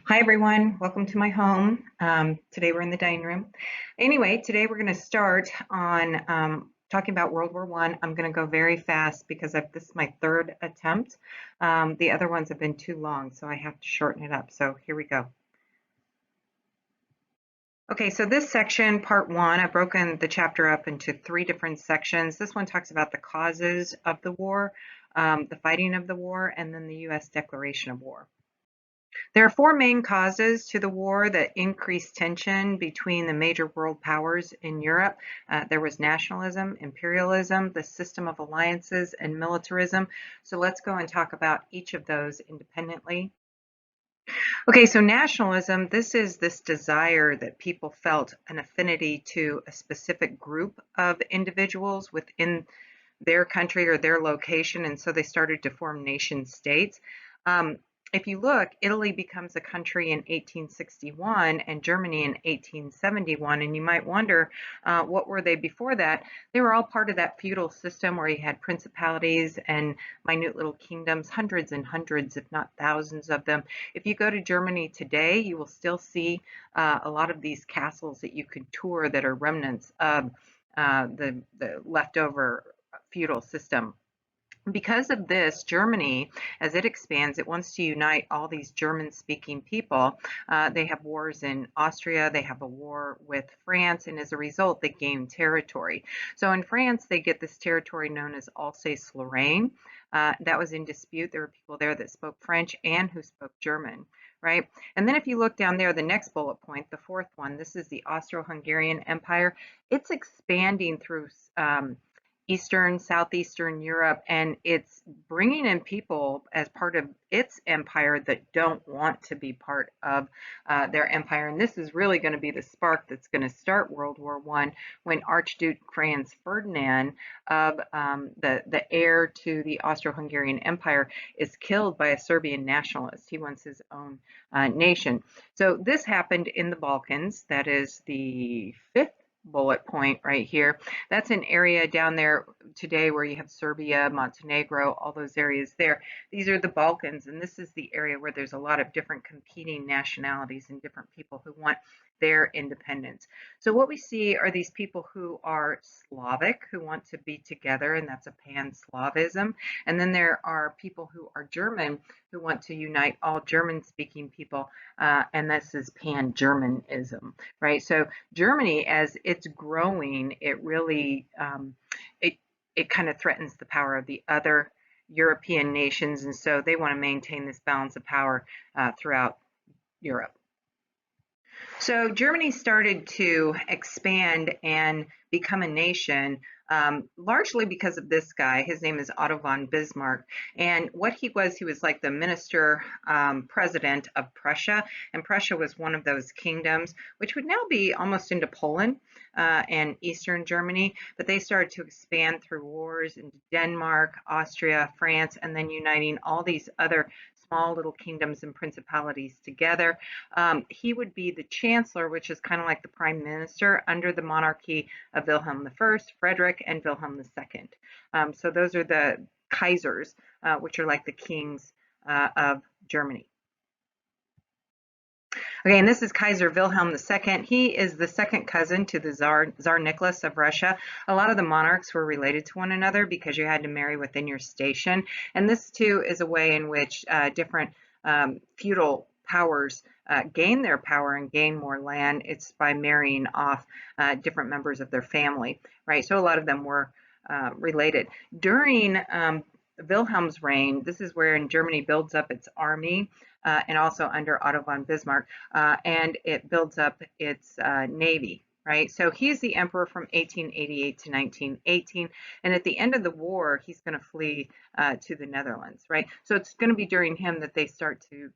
Hi everyone, welcome to my home. Today we're in the dining room. Anyway, today we're going to start on talking about World War I. I'm going to go very fast because this is my third attempt. The other ones have been too long, so I have to shorten it up. So here we go. Okay, so this section, part one, I've broken the chapter up into three different sections. This one talks about the causes of the war, the fighting of the war, and then the U.S. declaration of war. There are four main causes to the war that increased tension between the major world powers in Europe. There was nationalism, imperialism, the system of alliances, and militarism. So let's go and talk about each of those independently. Okay, so nationalism, this is this desire that people felt an affinity to a specific group of individuals within their country or their location, and so they started to form nation states. Um, if you look, Italy becomes a country in 1861 and Germany in 1871, and you might wonder, what were they before that? They were all part of that feudal system where you had principalities and minute little kingdoms, hundreds and hundreds, if not thousands of them. If you go to Germany today, you will still see a lot of these castles that you could tour that are remnants of the leftover feudal system. Because of this, Germany, as it expands, it wants to unite all these German-speaking people. They have wars in Austria, they have a war with France, and as a result, they gain territory. So in France, they get this territory known as Alsace-Lorraine. That was in dispute. There were people there that spoke French and who spoke German, right? And then if you look down there, the next bullet point, the fourth one, this is the Austro-Hungarian Empire. It's expanding through Eastern, Southeastern Europe, and it's bringing in people as part of its empire that don't want to be part of their empire. And this is really going to be the spark that's going to start World War I when Archduke Franz Ferdinand, of the heir to the Austro-Hungarian Empire, is killed by a Serbian nationalist. He wants his own nation. So this happened in the Balkans. That is the fifth bullet point right here. That's an area down there today where you have Serbia, Montenegro, all those areas there. These are the Balkans, and this is the area where there's a lot of different competing nationalities and different people who want their independence. So what we see are these people who are Slavic, who want to be together, and that's a pan-Slavism. And then there are people who are German, who want to unite all German-speaking people, and this is pan-Germanism, right? So Germany, as it's growing, it really it it kind of threatens the power of the other European nations, and so they want to maintain this balance of power throughout Europe. So Germany started to expand and become a nation, largely because of this guy. His name is Otto von Bismarck. And what he was like the minister president of Prussia. And Prussia was one of those kingdoms, which would now be almost into Poland and Eastern Germany. But they started to expand through wars into Denmark, Austria, France, and then uniting all these other small little kingdoms and principalities together. He would be the chancellor, which is kind of like the prime minister under the monarchy of Wilhelm I, Frederick, and Wilhelm II. So those are the Kaisers, which are like the kings of Germany. Okay, and this is Kaiser Wilhelm II. He is the second cousin to the Tsar Nicholas of Russia. A lot of the monarchs were related to one another because you had to marry within your station. And this too is a way in which different feudal powers gain their power and gain more land. It's by marrying off different members of their family, right? So a lot of them were related. During Wilhelm's reign, this is where Germany builds up its army, and also under Otto von Bismarck, and it builds up its navy. Right, so he's the emperor from 1888 to 1918, and at the end of the war, he's going to flee to the Netherlands. Right, so it's going to be during him that they start to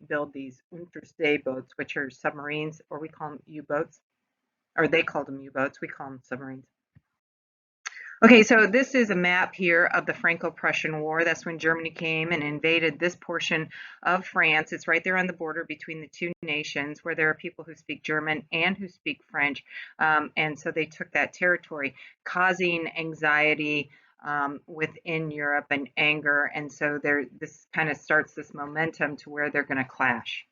build these Unterseeboats, which are submarines, or we call them U-boats, or they called them U-boats. We call them submarines. Okay, so this is a map here of the Franco-Prussian War. That's when Germany came and invaded this portion of France. It's right there on the border between the two nations where there are people who speak German and who speak French. And so they took that territory, causing anxiety within Europe and anger. And so this kind of starts this momentum to where they're going to clash.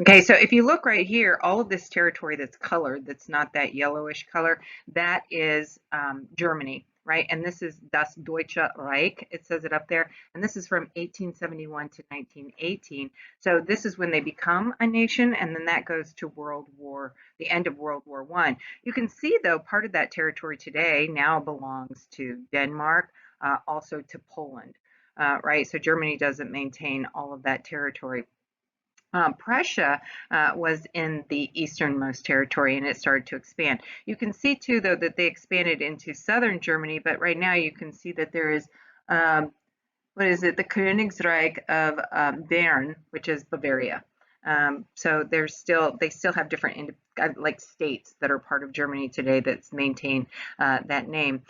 Okay, so if you look right here, all of this territory that's colored, that's not that yellowish color, that is Germany, right? And this is Das Deutsche Reich, it says it up there. And this is from 1871 to 1918. So this is when they become a nation, and then that goes to the end of World War I. You can see, though, part of that territory today now belongs to Denmark, also to Poland, right? So Germany doesn't maintain all of that territory. Prussia was in the easternmost territory, and it started to expand. You can see too, though, that they expanded into southern Germany, but right now you can see that there is, what is it, the Königsreich of Bern, which is Bavaria. So they still have different like states that are part of Germany today that's maintain that name.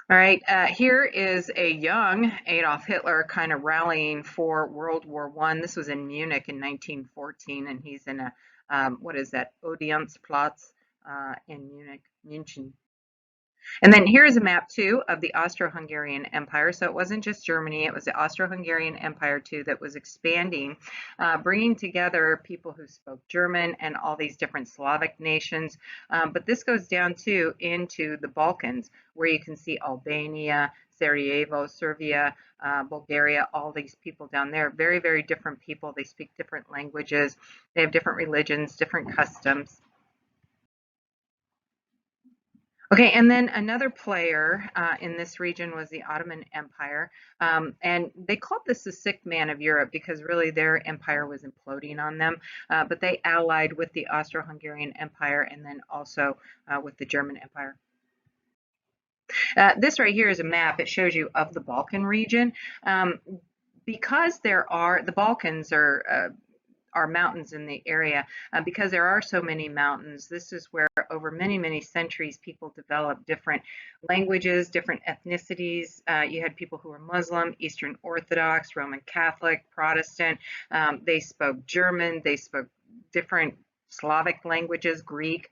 All right, here is a young Adolf Hitler kind of rallying for World War I. This was in Munich in 1914, and he's in a, what is that, Odeonsplatz in München. And then here's a map too of the Austro-Hungarian Empire. So it wasn't just Germany, it was the Austro-Hungarian Empire too that was expanding, bringing together people who spoke German and all these different Slavic nations. But this goes down too into the Balkans, where you can see Albania, Sarajevo, Serbia, Bulgaria, all these people down there. Very, very different people. They speak different languages. They have different religions, different customs. Okay, and then another player in this region was the Ottoman Empire, and they called this the sick man of Europe because really their empire was imploding on them, but they allied with the Austro-Hungarian Empire and then also with the German Empire. This right here is a map. It shows you of the Balkan region. Because the Balkans are mountains in the area. Because there are so many mountains, this is where over many, many centuries people developed different languages, different ethnicities. You had people who were Muslim, Eastern Orthodox, Roman Catholic, Protestant. They spoke German, they spoke different Slavic languages, Greek,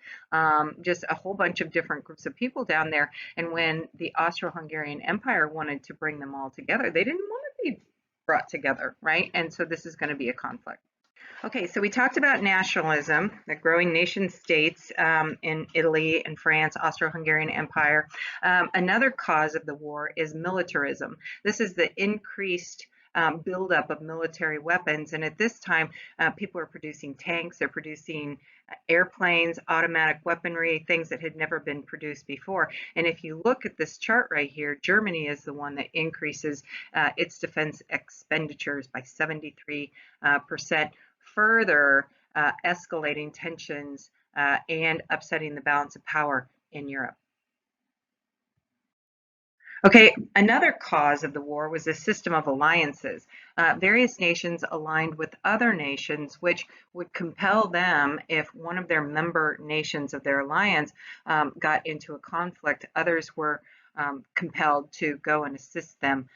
just a whole bunch of different groups of people down there. And when the Austro-Hungarian Empire wanted to bring them all together, they didn't want to be brought together, right? And so this is going to be a conflict. Okay, so we talked about nationalism, the growing nation states in Italy and France, Austro-Hungarian Empire. Another cause of the war is militarism. This is the increased buildup of military weapons, and at this time, people are producing tanks, they're producing airplanes, automatic weaponry, things that had never been produced before. And if you look at this chart right here, Germany is the one that increases its defense expenditures by 73%. Further escalating tensions and upsetting the balance of power in Europe. Okay, another cause of the war was a system of alliances. Various nations aligned with other nations, which would compel them, if one of their member nations of their alliance got into a conflict, others were compelled to go and assist them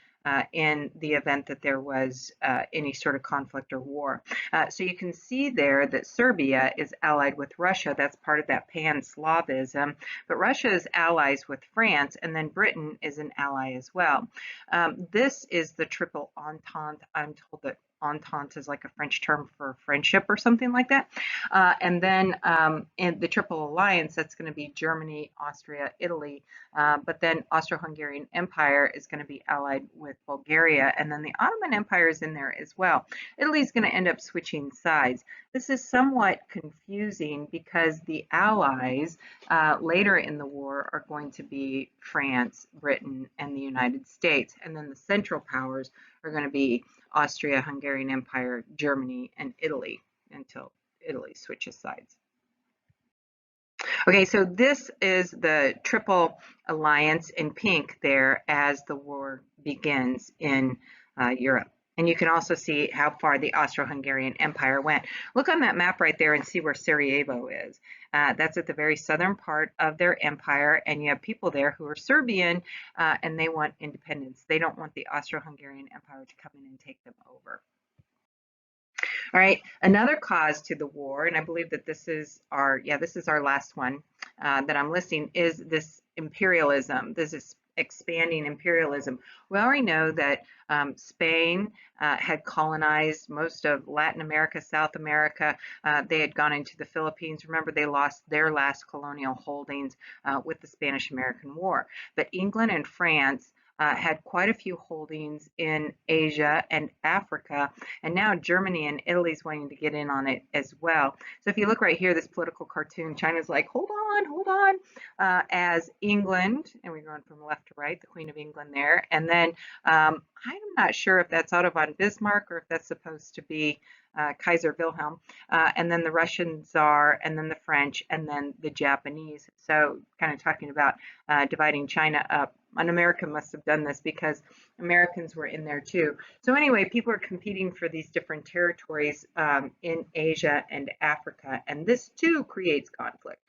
in the event that there was any sort of conflict or war. So you can see there that Serbia is allied with Russia. That's part of that pan-Slavism. But Russia is allies with France, and then Britain is an ally as well. This is the Triple Entente. I'm told that Entente is like a French term for friendship or something like that. And then in the Triple Alliance, that's going to be Germany, Austria, Italy, but then Austro-Hungarian Empire is going to be allied with Bulgaria, and then the Ottoman Empire is in there as well. Italy is going to end up switching sides. This is somewhat confusing because the allies later in the war are going to be France, Britain, and the United States, and then the Central Powers are going to be Austria, Hungarian Empire, Germany, and Italy until Italy switches sides. Okay, so this is the Triple Alliance in pink there as the war begins in Europe. And you can also see how far the Austro-Hungarian Empire went. Look on that map right there and see where Sarajevo is. That's at the very southern part of their empire, and you have people there who are Serbian, and they want independence. They don't want the Austro-Hungarian Empire to come in and take them over. All right, another cause to the war, and I believe that this is our last one that I'm listing, is this imperialism. This is expanding imperialism. We already know that Spain had colonized most of Latin America, South America. They had gone into the Philippines. Remember, they lost their last colonial holdings with the Spanish-American War. But England and France had quite a few holdings in Asia and Africa, and now Germany and Italy is wanting to get in on it as well. So if you look right here, this political cartoon, China's like, hold on, as England, and we're going from left to right, the Queen of England there, and then I'm not sure if that's Otto von Bismarck or if that's supposed to be Kaiser Wilhelm, and then the Russian Tsar, and then the French, and then the Japanese. So kind of talking about dividing China up. And America must have done this because Americans were in there too. So anyway, people are competing for these different territories in Asia and Africa, and this too creates conflict.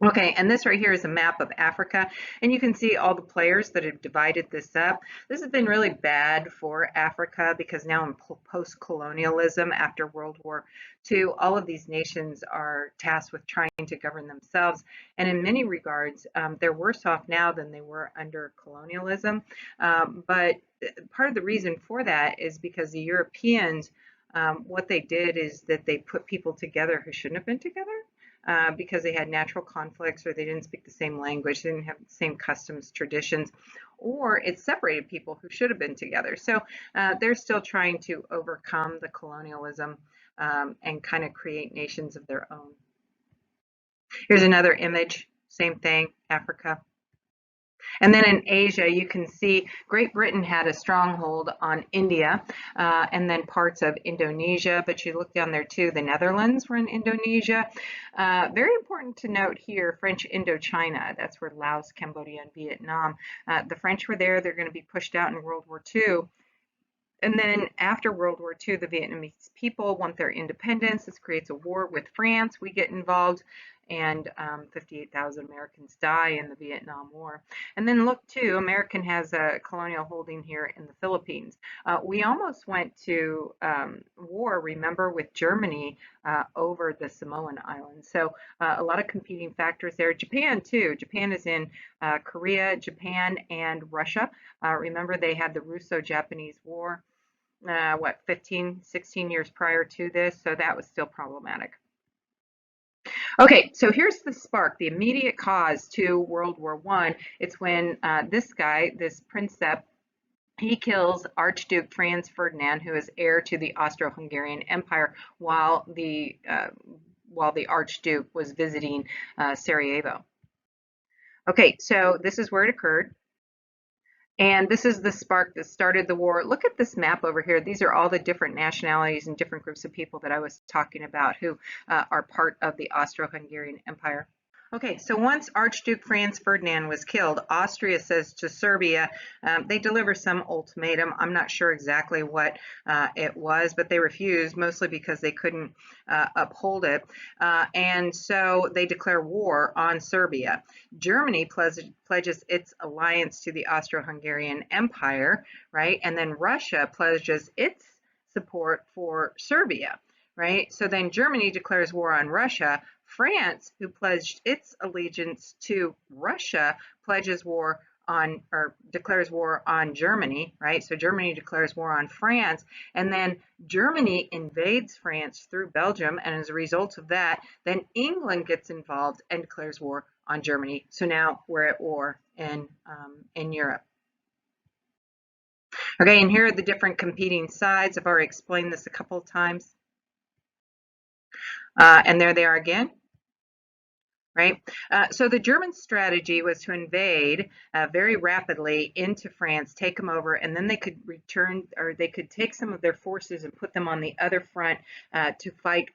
Okay, and this right here is a map of Africa, and you can see all the players that have divided this up. This has been really bad for Africa because now in post-colonialism after World War II, all of these nations are tasked with trying to govern themselves, and in many regards, they're worse off now than they were under colonialism. But part of the reason for that is because the Europeans, what they did is that they put people together who shouldn't have been together. Because they had natural conflicts or they didn't speak the same language, they didn't have the same customs, traditions, or it separated people who should have been together. So they're still trying to overcome the colonialism and kind of create nations of their own. Here's another image, same thing, Africa. And then in Asia, you can see Great Britain had a stronghold on India and then parts of Indonesia, but you look down there too, the Netherlands were in Indonesia. Very important to note here, French Indochina, that's where Laos, Cambodia, and Vietnam. The French were there, they're going to be pushed out in World War II. And then after World War II, the Vietnamese people want their independence. This creates a war with France. We get involved, and 58,000 Americans die in the Vietnam War. And then look too, American has a colonial holding here in the Philippines. We almost went to war, remember, with Germany over the Samoan Islands. So a lot of competing factors there. Japan too. Japan is in Korea, Japan, and Russia. Remember, they had the Russo-Japanese War. 15, 16 years prior to this, so that was still problematic. Okay, so here's the spark, the immediate cause to World War I. It's when this guy, this princeps, he kills Archduke Franz Ferdinand, who is heir to the Austro-Hungarian Empire, while the Archduke was visiting Sarajevo. Okay, so this is where it occurred. And this is the spark that started the war. Look at this map over here. These are all the different nationalities and different groups of people that I was talking about who are part of the Austro-Hungarian Empire. Okay, so once Archduke Franz Ferdinand was killed, Austria says to Serbia, they deliver some ultimatum. I'm not sure exactly what it was, but they refused, mostly because they couldn't uphold it. And so they declare war on Serbia. Germany pledges its alliance to the Austro-Hungarian Empire, right? And then Russia pledges its support for Serbia, right? So then Germany declares war on Russia. France, who pledged its allegiance to Russia, pledges war on, or declares war on Germany, right? So Germany declares war on France, and then Germany invades France through Belgium, and as a result of that, then England gets involved and declares war on Germany. So now we're at war in Europe. Okay, and here are the different competing sides. I've already explained this a couple of times. And there they are again. Right? So the German strategy was to invade very rapidly into France, take them over, and then they could return, or they could take some of their forces and put them on the other front to fight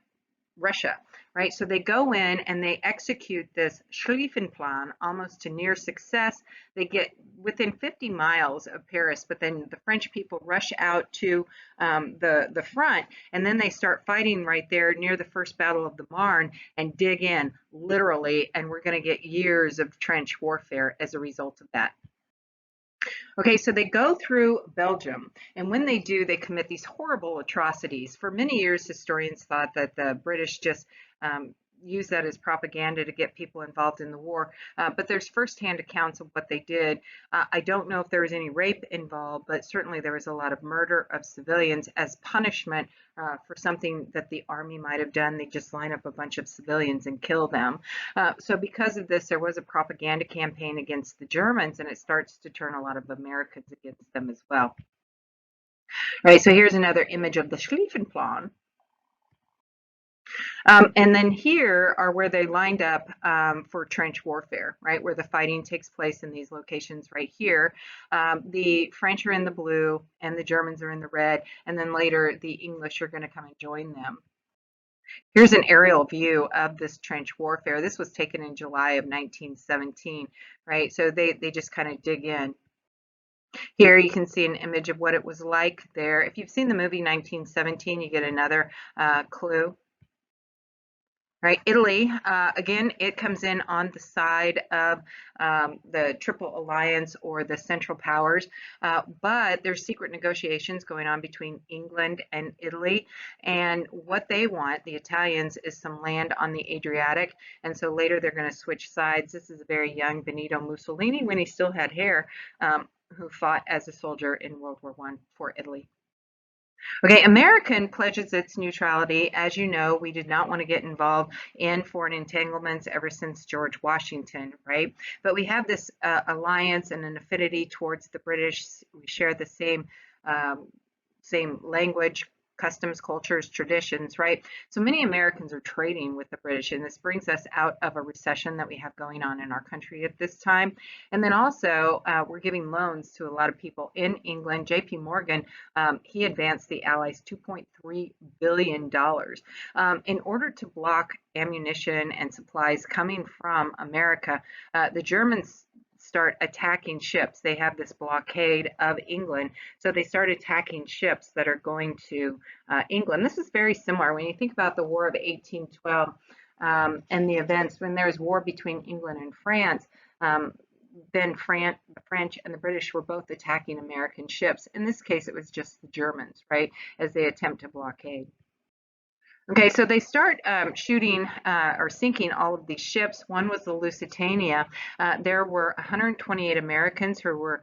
Russia, right? So they go in and they execute this Schlieffenplan almost to near success. They get within 50 miles of Paris, but then the French people rush out to the front, and then they start fighting right there near the First Battle of the Marne and dig in literally, and we're going to get years of trench warfare as a result of that. Okay, so they go through Belgium, and when they do, they commit these horrible atrocities. For many years, historians thought that the British just use that as propaganda to get people involved in the war. But there's firsthand accounts of what they did. I don't know if there was any rape involved, but certainly there was a lot of murder of civilians as punishment for something that the army might have done. They just line up a bunch of civilians and kill them. So because of this, there was a propaganda campaign against the Germans, and it starts to turn a lot of Americans against them as well. Right, so here's another image of the Schlieffenplan. And then here are where they lined up for trench warfare, right, where the fighting takes place in these locations right here. The French are in the blue and the Germans are in the red, and then later the English are going to come and join them. Here's an aerial view of this trench warfare. This was taken in July of 1917, right? So they just kind of dig in. Here you can see an image of what it was like there. If you've seen the movie 1917, you get another clue. Right, Italy, again, it comes in on the side of the Triple Alliance or the Central Powers, but there's secret negotiations going on between England and Italy, and what they want, the Italians, is some land on the Adriatic, and so later they're going to switch sides. This is a very young Benito Mussolini, when he still had hair, who fought as a soldier in World War I for Italy. Okay, American pledges its neutrality. As you know, we did not want to get involved in foreign entanglements ever since George Washington, right? But we have this alliance and an affinity towards the British. We share the same language, customs, cultures, traditions, right? So many Americans are trading with the British, and this brings us out of a recession that we have going on in our country at this time. And then also, we're giving loans to a lot of people in England. JP Morgan, he advanced the Allies $2.3 billion in order to block ammunition and supplies coming from America. The Germans start attacking ships. They have this blockade of England, so they start attacking ships that are going to England. This is very similar when you think about the War of 1812 and the events when there was war between England and France. Then the French and the British were both attacking American ships. In this case, it was just the Germans, right, as they attempt to blockade. Okay, so they start shooting or sinking all of these ships. One was the Lusitania. There were 128 Americans who were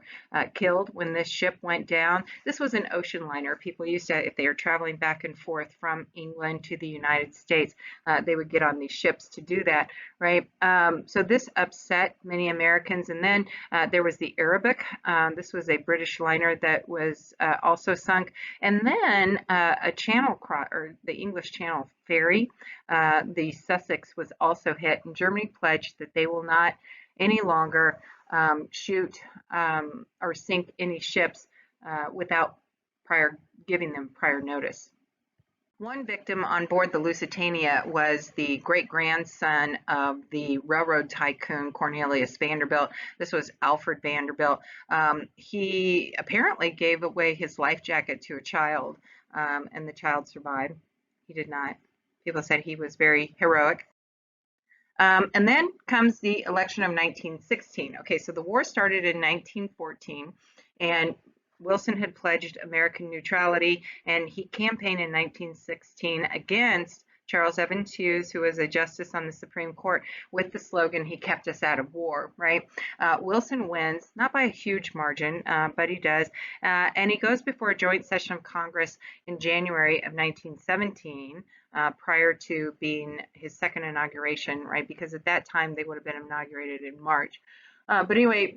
killed when this ship went down. This was an ocean liner. People used to, if they were traveling back and forth from England to the United States, they would get on these ships to do that, right? So this upset many Americans. And then there was the Arabic. This was a British liner that was also sunk. And then a channel or the English Channel ferry, the Sussex, was also hit, and Germany pledged that they will not any longer shoot or sink any ships without giving them prior notice. One victim on board the Lusitania was the great-grandson of the railroad tycoon Cornelius Vanderbilt. This was Alfred Vanderbilt. He apparently gave away his life jacket to a child, and the child survived. He did not. People said he was very heroic. And then comes the election of 1916. Okay, so the war started in 1914, and Wilson had pledged American neutrality, and he campaigned in 1916 against Charles Evans Hughes, who was a justice on the Supreme Court, with the slogan, "He kept us out of war," right? Wilson wins, not by a huge margin, but he does. And he goes before a joint session of Congress in January of 1917, prior to being his second inauguration, right? Because at that time, they would have been inaugurated in March. But anyway,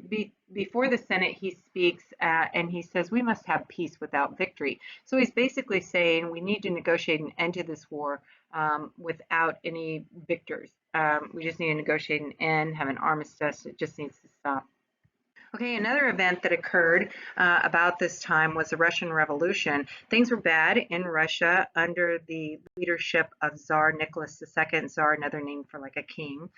before the Senate, he speaks and he says, we must have peace without victory. So he's basically saying we need to negotiate an end to this war without any victors. We just need to negotiate an end, have an armistice. It just needs to stop. Okay, another event that occurred about this time was the Russian Revolution. Things were bad in Russia under the leadership of Tsar Nicholas II, Tsar, another name for like a king.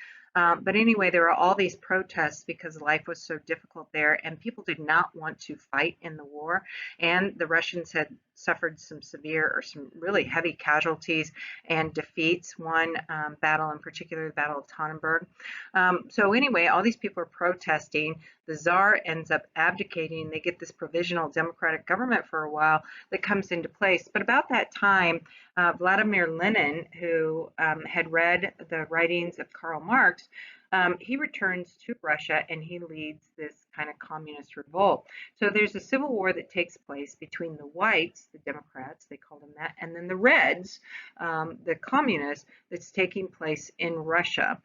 But anyway, there were all these protests because life was so difficult there, and people did not want to fight in the war. And the Russians had suffered some severe or some really heavy casualties and defeats. One battle in particular, the Battle of Tannenberg. So anyway, all these people are protesting. The Tsar ends up abdicating. They get this provisional democratic government for a while that comes into place. But about that time, Vladimir Lenin, who had read the writings of Karl Marx, he returns to Russia and he leads this kind of communist revolt. So there's a civil war that takes place between the whites, the Democrats, they call them that, and then the reds, the communists, that's taking place in Russia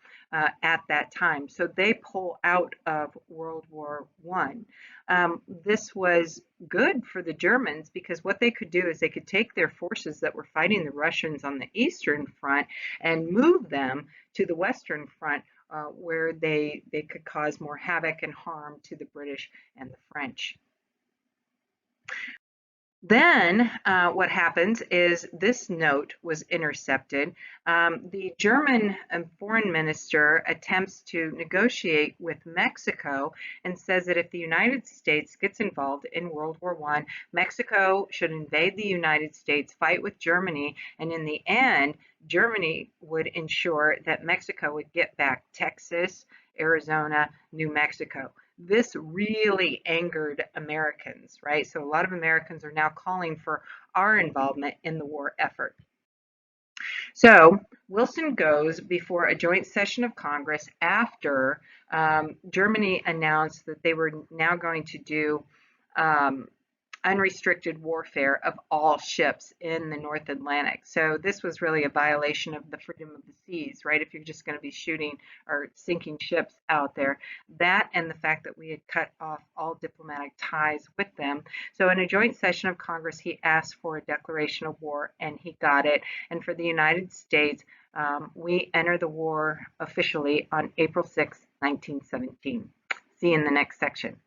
at that time. So they pull out of World War I. This was good for the Germans because what they could do is they could take their forces that were fighting the Russians on the Eastern Front and move them to the Western Front where they could cause more havoc and harm to the British and the French. Then what happens is this note was intercepted. The German foreign minister attempts to negotiate with Mexico and says that if the United States gets involved in World War I, Mexico should invade the United States, fight with Germany, and in the end, Germany would ensure that Mexico would get back Texas, Arizona, New Mexico. This really angered Americans, right? So a lot of Americans are now calling for our involvement in the war effort. So Wilson goes before a joint session of Congress after Germany announced that they were now going to do unrestricted warfare of all ships in the North Atlantic. So this was really a violation of the freedom of the seas, right? If you're just going to be shooting or sinking ships out there. That and the fact that we had cut off all diplomatic ties with them. So in a joint session of Congress, he asked for a declaration of war and he got it. And for the United States, we enter the war officially on April 6, 1917. See you in the next section.